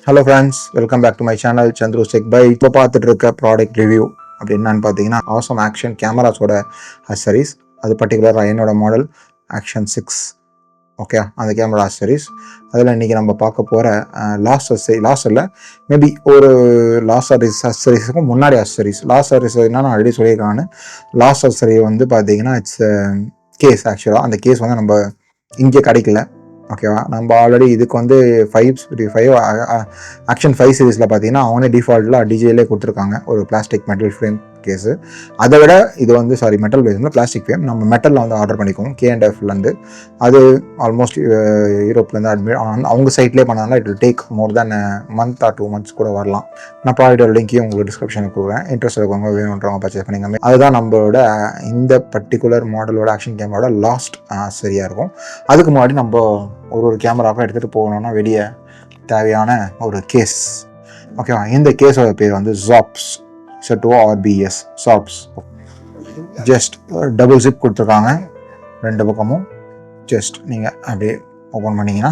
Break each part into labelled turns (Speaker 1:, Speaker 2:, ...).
Speaker 1: Hello friends, welcome back to my channel Chandru tech by. இப்போ பார்த்துட்டு இருக்க ப்ராடக்ட் ரிவ்யூ அப்படி என்னன்னு பார்த்தீங்கன்னா, ஆசம் ஆக்ஷன் கேமராஸோட அக்சரிஸ். அது பர்டிகுலராக என்னோட மாடல் ஆக்ஷன் 6. ஓகே, அந்த கேமரா அக்சரிஸ். அதில் இன்றைக்கி நம்ம பார்க்க போகிற லாஸ்ட் இல்லை மேபி ஒரு அக்சரிஸுக்கும் முன்னாடி அக்சரிஸ். லாஸ்ட் அக்சரிஸ் என்ன நான் ஆல்ரெடி சொல்லியிருக்கான்னு. லாஸ்ட் அக்சரி வந்து பார்த்தீங்கன்னா இட்ஸ் கேஸ். ஆக்சுவலாக அந்த கேஸ் வந்து நம்ம இங்கே கிடைக்கல. ஓகேவா, நம்ம ஆல்ரெடி இதுக்கு வந்து 5 ஆக்ஷன் 5 சீரீஸில் பார்த்தீங்கன்னா அவனே டிஃபால்ட்டில் டிஜேலே கொடுத்துருக்காங்க ஒரு பிளாஸ்டிக் மெட்டல் ஃப்ரேம் கேஸு. அதை விட இது வந்து மெட்டல் பேஸ்ல பிளாஸ்டிக் ஃப்ரேம் நம்ம மெட்டலில் வந்து ஆர்டர் பண்ணிக்குவோம் K&Fலேருந்து. அது ஆல்மோஸ்ட் யூரோப்லேருந்து அவங்க சைட்லேயே பண்ணாலும் it will take more than month or 2 months கூட வரலாம். நான் ப்ராடக்டோட லிங்க்கையும் உங்களுக்கு டிஸ்கிரிப்ஷனுக்கு கொடுக்குறேன். இன்ட்ரெஸ்ட் இருக்கவங்க வேணுன்றவங்க பர்ச்சேஸ் பண்ணிக்கோங்க. அதுதான் நம்மளோட இந்த பர்டிகுலர் மாடலோட ஆக்ஷன் கேமராவோட லாஸ்ட் சரியாக இருக்கும். அதுக்கு முன்னாடி நம்ம ஒரு கேமராவை எடுத்துகிட்டு போகணுன்னா வெளியே தேவையான ஒரு கேஸ். ஓகேவா, இந்த கேஸோட பேர் வந்து jobs ZORBS jobs. Just double zip கொடுத்துருக்காங்க 2 பக்கமும். ஜஸ்ட் நீங்கள் அப்படியே ஓப்பன் பண்ணிங்கன்னா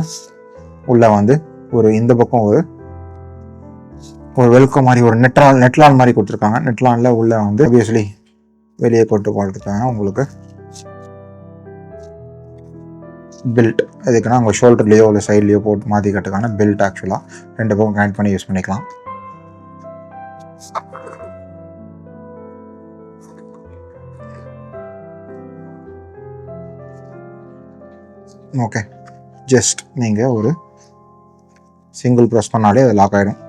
Speaker 1: உள்ளே வந்து ஒரு இந்த பக்கம் ஒரு வெல்கம் மாதிரி ஒரு நெட்லான் மாதிரி கொடுத்துருக்காங்க. நெட்லானில் உள்ளே வந்து ஆப்வியஸ்லி வெளியே கொண்டு போகிறதுக்காக உங்களுக்கு பெல்ட். எதுக்குன்னா உங்கள் ஷோல்டர்லேயோ இல்லை சைட்லேயோ போட்டு மாற்றிக்கிறதுக்கான பெல்ட். ஆக்சுவலாக 2 பக்கம் கனெக்ட் பண்ணி யூஸ் பண்ணிக்கலாம். ஓகே, ஜஸ்ட் நீங்கள் ஒரு சிங்கிள் ப்ரெஸ் பண்ணாலே அது லாக் ஆகிடும்.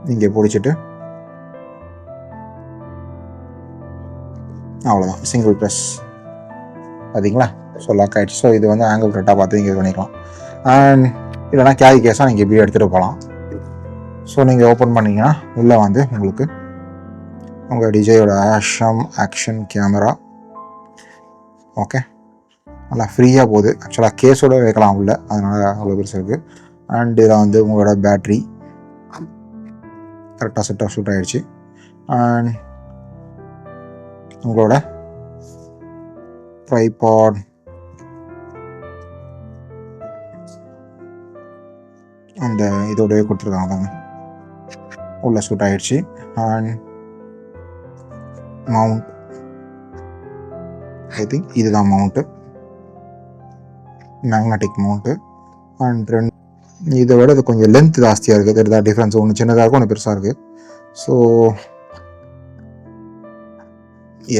Speaker 1: நீங்கள் பிடிச்சிட்டு அவ்வளோதான், சிங்கிள் ப்ரெஸ். பார்த்தீங்களா, ஸோ லாக் ஆகிடுச்சு. ஸோ இது வந்து ஆங்கிள் கரெக்டாக பார்த்து நீங்கள் இது பண்ணிக்கலாம். அண்ட் இல்லைனா கேரி கேஸாக நீங்கள் இப்படி எடுத்துகிட்டு போகலாம். ஸோ நீங்கள் ஓப்பன் பண்ணிங்கன்னா உள்ளே வந்து உங்களுக்கு உங்கள் டிஜேயோட ஆக்ஷன் கேமரா. ஓகே, நல்லா ஃப்ரீயாக போகுது. ஆக்சுவலாக கேஸோட வைக்கலாம் உள்ள, அதனால் அவ்வளோ பெருசு இருக்குது. அண்ட் இதில் வந்து உங்களோட பேட்ரி கரெக்டாக செட்டாக ஷூட் ஆகிடுச்சு. அண்ட் உங்களோட ட்ரைபாட், அந்த இதோடய கொடுத்துருக்காங்க தாங்க, உள்ள ஷூட் ஆகிடுச்சு. அண்ட் மவுண்ட், ஐ திங்க் இதுதான் மவுண்ட்டு, மேக்னட்டிக் மவுண்ட்டு. அண்ட் இதை விட இது கொஞ்சம் லென்த் ஜாஸ்தியாக இருக்குது. தெரியுதா டிஃப்ரென்ஸ்? ஒன்று சின்னதாக இருக்கும், ஒன்று பெருசாக இருக்குது. ஸோ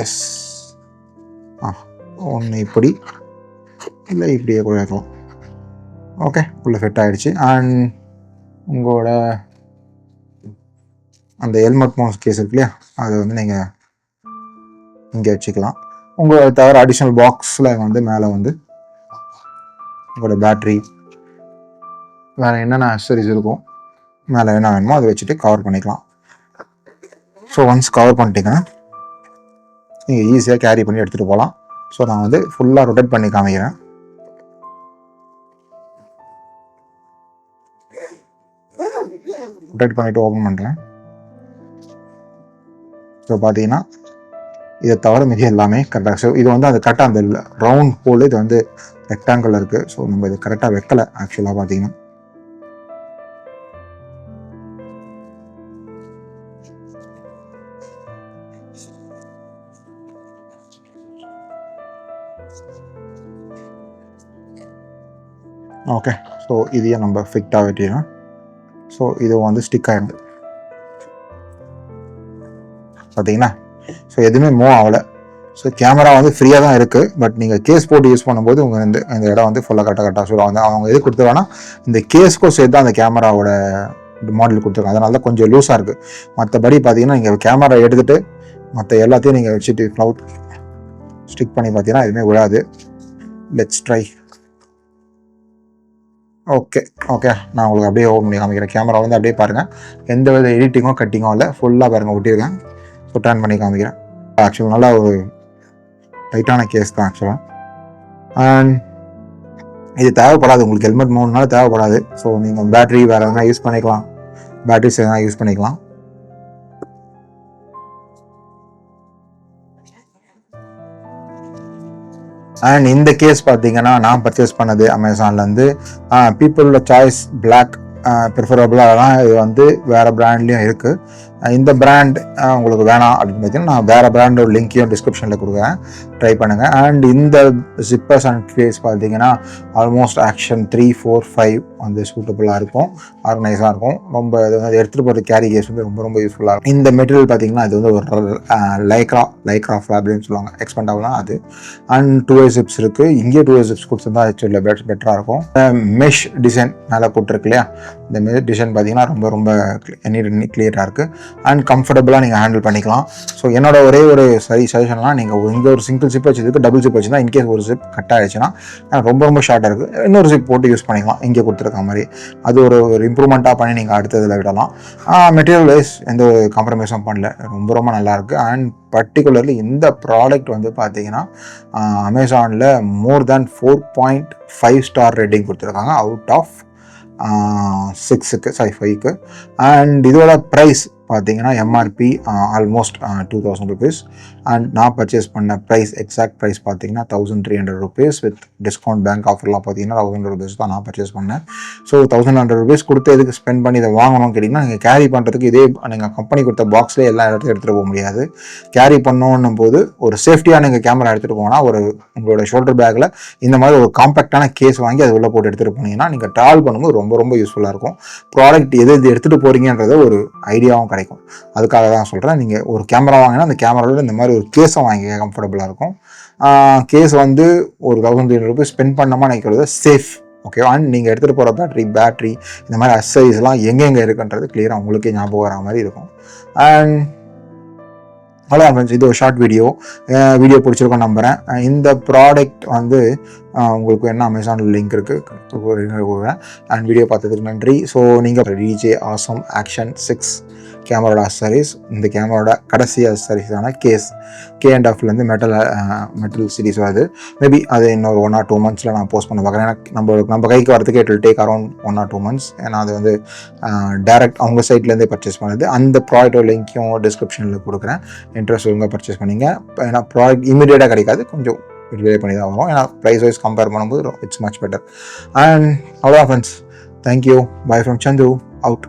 Speaker 1: எஸ், ஒன்று இப்படி இல்லை இப்படியே கூட இருக்கலாம். ஓகே, உள்ளே ஃபிட் ஆகிடுச்சு. அண்ட் உங்களோட அந்த ஹெல்மெட் மவுண்ட் கேஸ் இருக்கு இல்லையா, அதை வந்து நீங்கள் இங்கே வச்சுக்கலாம். உங்களோட தவிர அடிஷ்னல் பாக்ஸில் வந்து மேலே வந்து உங்களோட பேட்ரி, வேறு என்னென்ன அக்சரிஸ் இருக்கும் மேலே என்ன வேணுமோ அதை வச்சுட்டு கவர் பண்ணிக்கலாம். ஸோ ஒன்ஸ் கவர் பண்ணிட்டீங்கன்னா நீங்கள் ஈஸியாக கேரி பண்ணி எடுத்துகிட்டு போகலாம். ஸோ நான் வந்து ஃபுல்லாக ரொட்டேட் பண்ணி காமிக்கிறேன். ரொட்டேட் பண்ணிவிட்டு ஓப்பன் பண்ணுறேன். ஸோ பார்த்தீங்கன்னா இதை தவிர மீதி எல்லாமே கரெக்டாக. ஸோ இது வந்து அது கரெக்டாக அந்த ரவுண்ட் ஹோல் இது வந்து ரெக்டாங்கிள் இருக்குது. ஸோ நம்ம இது கரெக்டாக வைக்கலை ஆக்சுவலாக பார்த்தீங்கன்னா. ஓகே, ஸோ இதையே நம்ம ஃபிட்டாக வெட்டிடலாம். ஸோ இது வந்து ஸ்டிக் ஆகிடும் பார்த்தீங்கன்னா. ஸோ எதுவுமே மூவ் ஆகலை. ஸோ கேமரா வந்து ஃப்ரீயாக தான் இருக்குது. பட் நீங்கள் கேஸ் போட்டு யூஸ் பண்ணும்போது உங்கள் இந்த இடம் வந்து ஃபுல்லாக கரெக்டாக சொல்லுவாங்க. அவங்க எது கொடுத்துருவாங்கன்னா இந்த கேஸ்க்கும் சேர்த்து தான் அந்த கேமராவோட மாடல் கொடுத்துருக்காங்க. அதனால தான் கொஞ்சம் லூஸாக இருக்குது. மற்றபடி பார்த்தீங்கன்னா நீங்கள் கேமரா எடுத்துகிட்டு மற்ற எல்லாத்தையும் நீங்கள் வச்சுட்டு க்ளவுட் ஸ்டிக் பண்ணி பார்த்தீங்கன்னா எதுவுமே விழாது. Let's try. ஓகே, நான் உங்களுக்கு அப்படியே ஓப்பன் பண்ணி காமிக்கிறேன். கேமரா வந்து அப்படியே பாருங்கள், எந்த வித எடிட்டிங்கோ கட்டிங்கோ இல்லை, ஃபுல்லாக பாருங்கள் ஒட்டியிருக்கேன். ஸோ டர்ன் பண்ணி காமிக்கிறேன். ஆக்சுவலாக நல்லா ஒரு டைட்டான கேஸ் தான் ஆக்சுவலாக. அண்ட் இது தேவைப்படாது உங்களுக்கு, ஹெல்மெட் மவுண்ட்னால தேவைப்படாது. ஸோ நீங்கள் பேட்ரி வேறு எதனா யூஸ் பண்ணிக்கலாம், பேட்ரிஸ் எதனா யூஸ் பண்ணிக்கலாம். அண்ட் இந்த கேஸ் பார்த்தீங்கன்னா நான் பர்ச்சேஸ் பண்ணது அமேசான்லேருந்து. பீப்புளோட சாய்ஸ் பிளாக் ப்ரிஃபரபுளாக இது வந்து வேறு ப்ராண்ட்லேயும் இருக்குது. இந்த பிராண்ட் உங்களுக்கு வேணாம் அப்படின்னு பார்த்தீங்கன்னா நான் வேறு பிராண்டோட லிங்க்கையும் டிஸ்கிரிப்ஷனில் கொடுக்குறேன், ட்ரை பண்ணுங்கள். அண்ட் இந்த ஜிப்பர்ஸ் அண்ட் கேஸ் பார்த்தீங்கன்னா ஆல்மோஸ்ட் ஆக்ஷன் 3, 4, 5 வந்து சூட்டபுளாக இருக்கும், ஆர்கனைஸாக இருக்கும். ரொம்ப இது வந்து எடுத்துகிட்டு போகிற கேரி கேஸ் வந்து ரொம்ப ரொம்ப யூஸ்ஃபுல்லாக இருக்கும். இந்த மெட்டீரியல் பார்த்தீங்கன்னா இது வந்து ஒரு லைக்ரா ஃபேப்ரிக்னு சொல்லுவாங்க, எக்ஸ்பெண்ட் ஆகலாம் அது. அண்ட் 2way zips இருக்குது, இங்கே 2way zips கொடுத்துருந்தா ஆக்சுவலி பெட்டராக இருக்கும். மெஷ் டிசைன் மேலே போட்டிருக்கு இல்லையா, இந்த மெஷ் டிசைன் பார்த்தீங்கன்னா ரொம்ப ரொம்ப கிளியராக இருக்குது அண்ட் கம்ஃபர்டபுளாக நீங்கள் ஹேண்டில் பண்ணிக்கலாம். ஸோ என்னோட ஒரே ஒரு சஜஷன்லாம், நீங்கள் இங்கே ஒரு சிங்கிள் ஜிப் வச்சுருக்கு, டபுள் ஜிப் வச்சுருந்தா இன்கேஸ் ஒரு ஜிப் கட் ஆகிடுச்சுன்னா ரொம்ப ரொம்ப ஷார்ட்டாக இருக்குது, இன்னொரு ஜிப் போட்டு யூஸ் பண்ணிக்கலாம் இங்கே கொடுத்துருக்க மாதிரி. அது ஒரு இம்ப்ரூவ்மெண்ட்டாக பண்ணி நீங்கள் அடுத்ததில் விடலாம். மெட்டீரியல் வைஸ் எந்த ஒரு காம்ப்ரமைஸும் பண்ணல, ரொம்ப ரொம்ப நல்லாயிருக்கு. அண்ட் பர்டிகுலர்லி இந்த ப்ராடக்ட் வந்து பார்த்தீங்கன்னா அமேசானில் மோர் தேன் 4.5 ஸ்டார் ரேட்டிங் கொடுத்துருக்காங்க அவுட் ஆஃப் 5க்கு. அண்ட் இதோட ப்ரைஸ் பார்த்தீங்கன்னா எம்ஆர்பி ஆல்மோஸ்ட் 2000 rupees. அண்ட் நான் பர்ச்சேஸ் பண்ண ப்ரைஸ் எக்ஸாக்ட் ப்ரைஸ் பார்த்தீங்கன்னா 1300 rupees. வித் டிஸ்கவுண்ட் பேங்க் ஆஃபர்லாம் பார்த்தீங்கன்னா 1000 rupees தான் நான் பர்ச்சேஸ் பண்ணேன். ஸோ 1100 rupees கொடுத்து எதுக்கு ஸ்பெண்ட் பண்ணி இதை வாங்கணும்னு கேட்டிங்கன்னா, நீங்கள் கேரி பண்ணுறதுக்கு இதே நீங்கள் கம்பெனி கொடுத்த பாக்ஸ்லேயே எல்லா இடத்துக்கும் எடுத்துகிட்டு போக முடியாது. கேரி பண்ணணும் போது ஒரு சேஃப்டியாக நீங்கள் கேமரா எடுத்துகிட்டு போனால் உங்களோட ஷோல்டர் பேக்கில் இந்த மாதிரி ஒரு காம்பேக்டான கேஸ் வாங்கி அது உள்ளே போட்டு எடுத்துகிட்டு போனீங்கன்னா நீங்கள் ட்ராவல் பண்ணும்போது ரொம்ப ரொம்ப யூஸ்ஃபுல்லாக இருக்கும். ப்ராடக்ட் எது எடுத்துகிட்டு போகிறீங்கன்றத ஒரு ஐடியாவும் கிடைக்கும். அதுக்காக தான் சொல்கிறேன், நீங்கள் ஒரு கேமரா வாங்கினா அந்த கேமராவில் இந்த மாதிரி ஒரு கேஸை வாங்கி கம்ஃபர்டபுளாக இருக்கும். கேஸ் வந்து ஒரு 1300 rupees ஸ்பெண்ட் பண்ணாமல் நினைக்கிறது சேஃப், ஓகே. அண்ட் நீங்கள் எடுத்துகிட்டு போகிற பேட்ரி இந்த மாதிரி அக்சசரிஸ்லாம் எங்கெங்கே இருக்குன்றது கிளியராக உங்களுக்கே ஞாபகம் வர மாதிரி இருக்கும். அண்ட் அவ்வளோதான் ஃப்ரெண்ட்ஸ், இது ஒரு ஷார்ட் வீடியோ பிடிச்சிருக்கோம் நம்புகிறேன். இந்த ப்ராடக்ட் வந்து உங்களுக்கு என்ன அமேசானில் லிங்க் இருக்குது அண்ட் வீடியோ பார்த்ததுக்கு நன்றி. ஸோ நீங்கள் டிஜே ஆசம் ஆக்ஷன் 6 கேமராவோட அக்சசரிஸ், இந்த கேமராவோட கடைசி அக்சசரிஸான K&Fலேருந்து மெட்டல் சீரிஸ் வருது. மேபி அது இன்னொரு 1 or 2 months நான் போஸ்ட் பண்ண பார்க்குறேன். ஏன்னா நம்ம கைக்கு வரதுக்கு it will take around 1 or 2 months. ஏன்னா அது வந்து டேரெக்ட் அவங்க சைட்லேருந்தே பர்ச்சேஸ் பண்ணுது. அந்த ப்ராடக்டோட லிங்க்கையும் டிஸ்கிரிப்ஷனில் கொடுக்குறேன், இன்ட்ரெஸ்ட் இருந்தால் பர்ச்சேஸ் பண்ணிங்க. ஏன்னா ப்ராடக்ட் இமீடியட்டாக கிடைக்காது, கொஞ்சம் டிலே பண்ணி தான் வரும். ஏன்னா ப்ரைஸ் வைஸ் கம்பேர் பண்ணும்போது இட்ஸ் மச் பெட்டர். அண்ட் அவ்வளோதான் friends, thank you, by from Sandhu, out.